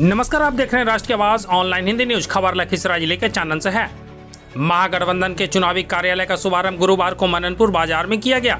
नमस्कार, आप देख रहे हैं राष्ट्र की आवाज ऑनलाइन हिंदी न्यूज। खबर लखीसराय जिले के चानन से है। महागठबंधन के चुनावी कार्यालय का शुभारंभ गुरुवार को मननपुर बाजार में किया गया।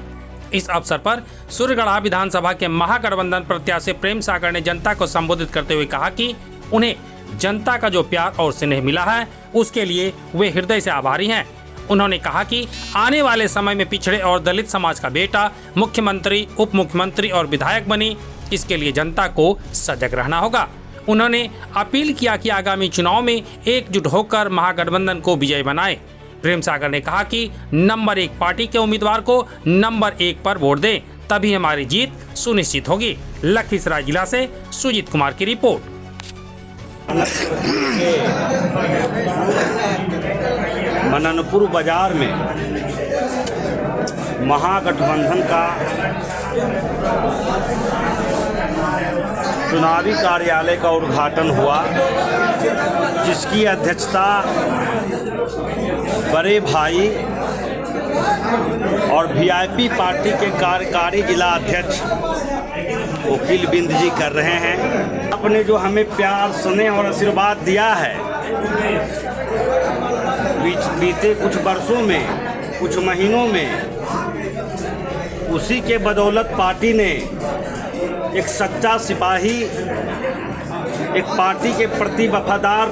इस अवसर पर सूर्यगढ़ा विधानसभा के महागठबंधन प्रत्याशी प्रेम सागर ने जनता को संबोधित करते हुए कहा कि उन्हें जनता का जो प्यार और स्नेह मिला है उसके लिए वे हृदय से आभारी हैं। उन्होंने कहा कि आने वाले समय में पिछड़े और दलित समाज का बेटा मुख्यमंत्री, उप मुख्यमंत्री और विधायक बने, इसके लिए जनता को सजग रहना होगा। उन्होंने अपील किया कि आगामी चुनाव में एकजुट होकर महागठबंधन को विजय बनाए। प्रेम सागर ने कहा कि नंबर 1 पार्टी के उम्मीदवार को नंबर 1 पर वोट दें, तभी हमारी जीत सुनिश्चित होगी। लखीसराय जिला से सुजीत कुमार की रिपोर्ट। मननपुर बाजार में महागठबंधन का चुनावी कार्यालय का उद्घाटन हुआ, जिसकी अध्यक्षता बड़े भाई और वीआईपी पार्टी के कार्यकारी जिला अध्यक्ष वकील बिंद जी कर रहे हैं। आपने जो हमें प्यार, स्नेह और आशीर्वाद दिया है, बीते कुछ वर्षों में, कुछ महीनों में, उसी के बदौलत पार्टी ने एक सच्चा सिपाही, एक पार्टी के प्रति वफादार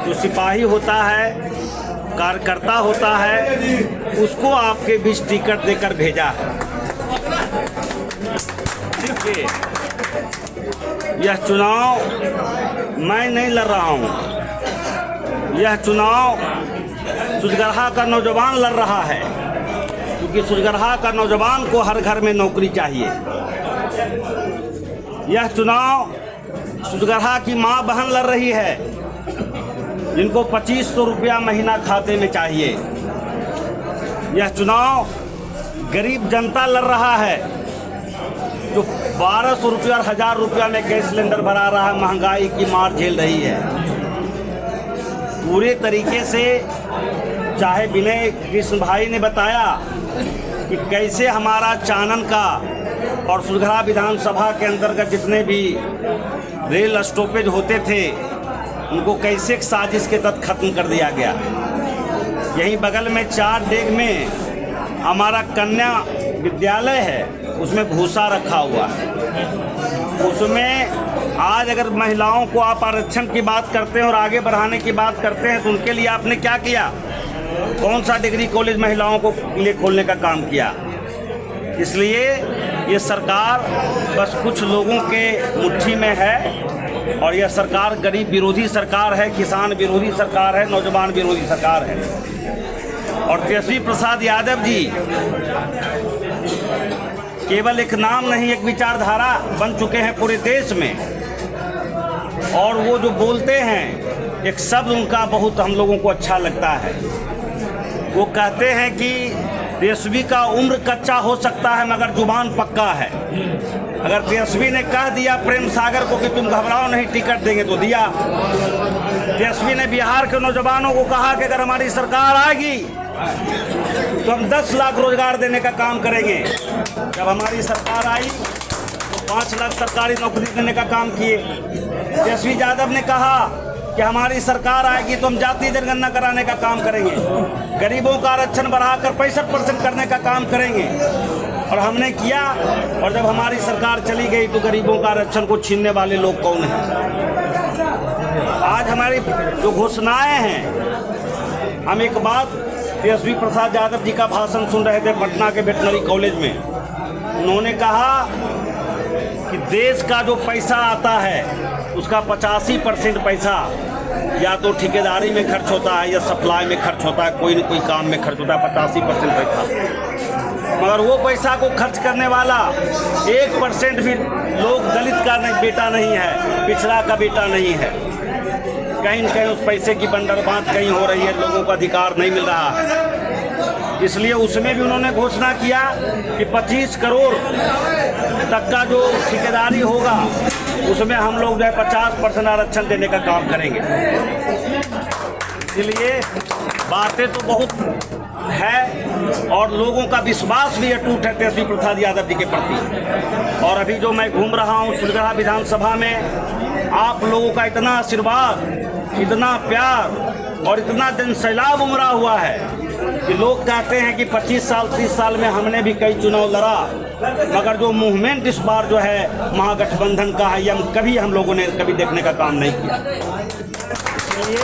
जो सिपाही होता है, कार्यकर्ता होता है, उसको आपके बीच टिकट देकर भेजा है। देखिए, यह चुनाव मैं नहीं लड़ रहा हूँ, यह चुनाव सूर्यगढ़ा का नौजवान लड़ रहा है, क्योंकि सूर्यगढ़ा का नौजवान को हर घर में नौकरी चाहिए। यह चुनाव सूर्यगढ़ा की माँ बहन लड़ रही है, जिनको 2500 रुपया महीना खाते में चाहिए। यह चुनाव गरीब जनता लड़ रहा है, जो 1200 रुपया और 1000 रुपया में गैस सिलेंडर भरा रहा है, महंगाई की मार झेल रही है। पूरे तरीके से चाहे विनय कृष्ण भाई ने बताया कि कैसे हमारा चानन का और सूर्यगढ़ा विधानसभा के अंतर्गत जितने भी रेल स्टॉपेज होते थे, उनको कैसे एक साजिश के तहत खत्म कर दिया गया। यहीं बगल में 4 डेग में हमारा कन्या विद्यालय है, उसमें भूसा रखा हुआ है। उसमें आज अगर महिलाओं को आप आरक्षण की बात करते हैं और आगे बढ़ाने की बात करते हैं, तो उनके लिए आपने क्या किया? कौन सा डिग्री कॉलेज महिलाओं को लिए खोलने का काम किया? इसलिए ये सरकार बस कुछ लोगों के मुट्ठी में है, और यह सरकार गरीब विरोधी सरकार है, किसान विरोधी सरकार है, नौजवान विरोधी सरकार है। और तेजस्वी प्रसाद यादव जी केवल एक नाम नहीं, एक विचारधारा बन चुके हैं पूरे देश में। और वो जो बोलते हैं, एक शब्द उनका बहुत हम लोगों को अच्छा लगता है। वो कहते हैं कि तेजस्वी का उम्र कच्चा हो सकता है मगर जुबान पक्का है। अगर तेजस्वी ने कह दिया प्रेम सागर को कि तुम घबराओ नहीं, टिकट देंगे, तो दिया। तेजस्वी ने बिहार के नौजवानों को कहा कि अगर हमारी सरकार आएगी तो हम 10 लाख रोजगार देने का काम करेंगे। जब हमारी सरकार आई तो 5 लाख सरकारी नौकरी देने का काम किए। तेजस्वी यादव ने कहा कि हमारी सरकार आएगी तो हम जातीय जनगणना कराने का काम करेंगे, गरीबों का आरक्षण बढ़ाकर 65% करने का काम करेंगे, और हमने किया। और जब हमारी सरकार चली गई तो गरीबों का आरक्षण को छीनने वाले लोग कौन हैं? आज हमारी जो घोषणाएं हैं, हम एक बात, तेजस्वी प्रसाद यादव जी का भाषण सुन रहे थे पटना के वेटनरी कॉलेज में। उन्होंने कहा कि देश का जो पैसा आता है उसका 85% पैसा या तो ठेकेदारी में खर्च होता है या सप्लाई में खर्च होता है, कोई न कोई काम में खर्च होता है, 85% पैसा। मगर वो पैसा को खर्च करने वाला 1% भी लोग दलित का बेटा नहीं है, पिछड़ा का बेटा नहीं है। कहीं न कहीं उस पैसे की बंदरबांट कहीं हो रही है, लोगों का अधिकार नहीं मिल रहा है। इसलिए उसमें भी उन्होंने घोषणा किया कि 25 करोड़ तक का जो ठेकेदारी होगा उसमें हम लोग जो है 50% आरक्षण देने का काम करेंगे। इसलिए बातें तो बहुत है और लोगों का विश्वास भी अटूट है तेजस्वी प्रसाद यादव जी के प्रति। और अभी जो मैं घूम रहा हूँ सूर्यगढ़ा विधानसभा में, आप लोगों का इतना आशीर्वाद, इतना प्यार और इतना जनसैलाब उमड़ा हुआ है कि लोग कहते हैं कि 25 साल 30 साल में हमने भी कई चुनाव लड़ा, मगर जो मूवमेंट इस बार जो है महागठबंधन का है, ये हम लोगों ने कभी देखने का काम नहीं किया। इसलिए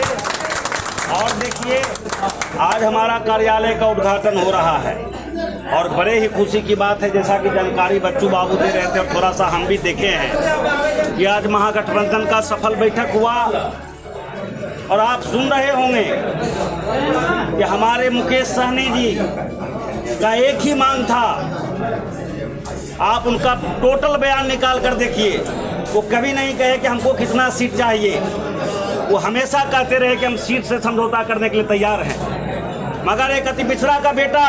और देखिए, आज हमारा कार्यालय का उद्घाटन हो रहा है और बड़े ही खुशी की बात है, जैसा कि जानकारी बच्चू बाबू दे रहे थे और थोड़ा सा हम भी देखे हैं कि आज महागठबंधन का सफल बैठक हुआ। और आप सुन रहे होंगे कि हमारे मुकेश सहनी जी का एक ही मांग था, आप उनका टोटल बयान निकाल कर देखिए। वो कभी नहीं कहे कि हमको कितना सीट चाहिए, वो हमेशा कहते रहे कि हम सीट से समझौता करने के लिए तैयार हैं। मगर एक अति पिछड़ा का बेटा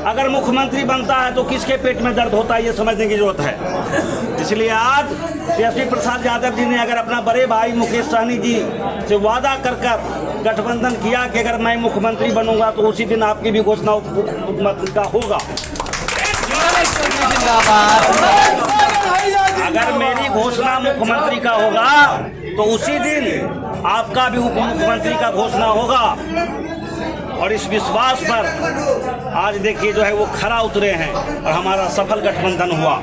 अगर मुख्यमंत्री बनता है तो किसके पेट में दर्द होता है, ये समझने की जरूरत है। इसलिए आज तेजस्वी प्रसाद यादव जी ने अगर अपना बड़े भाई मुकेश सहनी जी से वादा कर गठबंधन किया कि अगर मैं मुख्यमंत्री बनूंगा तो उसी दिन आपकी भी घोषणा मुख्यमंत्री का होगा। अगर मेरी घोषणा मुख्यमंत्री का होगा तो उसी दिन आपका भी मुख्यमंत्री का घोषणा होगा। और इस विश्वास पर आज देखिए जो है वो खरा उतरे हैं और हमारा सफल गठबंधन हुआ।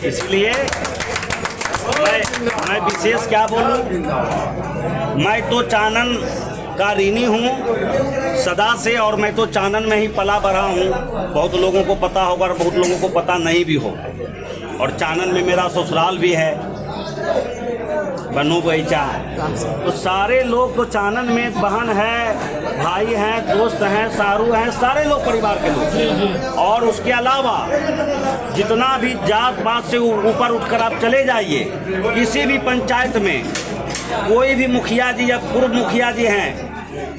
इसलिए मैं विशेष क्या बोलूं, मैं तो चानन का ऋणी हूँ सदा से, और मैं तो चानन में ही पला बढ़ा हूँ। बहुत लोगों को पता होगा और बहुत लोगों को पता नहीं भी हो। और चानन में मेरा ससुराल भी है, बनू बगीचा। तो सारे लोग तो चानन में बहन है, भाई हैं, दोस्त हैं, सारू हैं, सारे लोग परिवार के लोग। और उसके अलावा जितना भी जात पात से ऊपर उठकर आप चले जाइए, किसी भी पंचायत में कोई भी मुखिया जी या पूर्व मुखिया जी हैं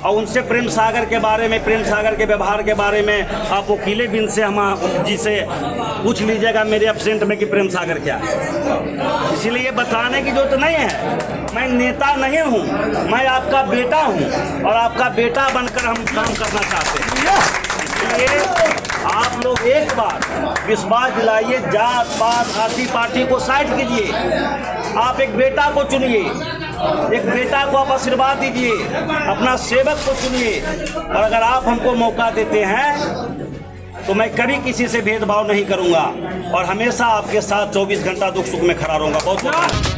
और उनसे प्रेम सागर के बारे में, प्रेम सागर के व्यवहार के बारे में आप वकीले बिन से हम जी से पूछ लीजिएगा मेरे एब्सेंट में कि प्रेम सागर क्या है। इसीलिए बताने की जरूरत नहीं है। मैं नेता नहीं हूँ, मैं आपका बेटा हूँ और आपका बेटा बनकर हम काम करना चाहते हैं। इसलिए आप लोग एक बार विश्वास दिलाइए, जात पात जाति पार्टी को साइड कीजिए, आप एक बेटा को चुनिए, एक बेटा को आप आशीर्वाद दीजिए, अपना सेवक को चुनिए। और अगर आप हमको मौका देते हैं तो मैं कभी किसी से भेदभाव नहीं करूंगा और हमेशा आपके साथ 24 घंटा दुख सुख में खड़ा रहूंगा। बहुत बहुत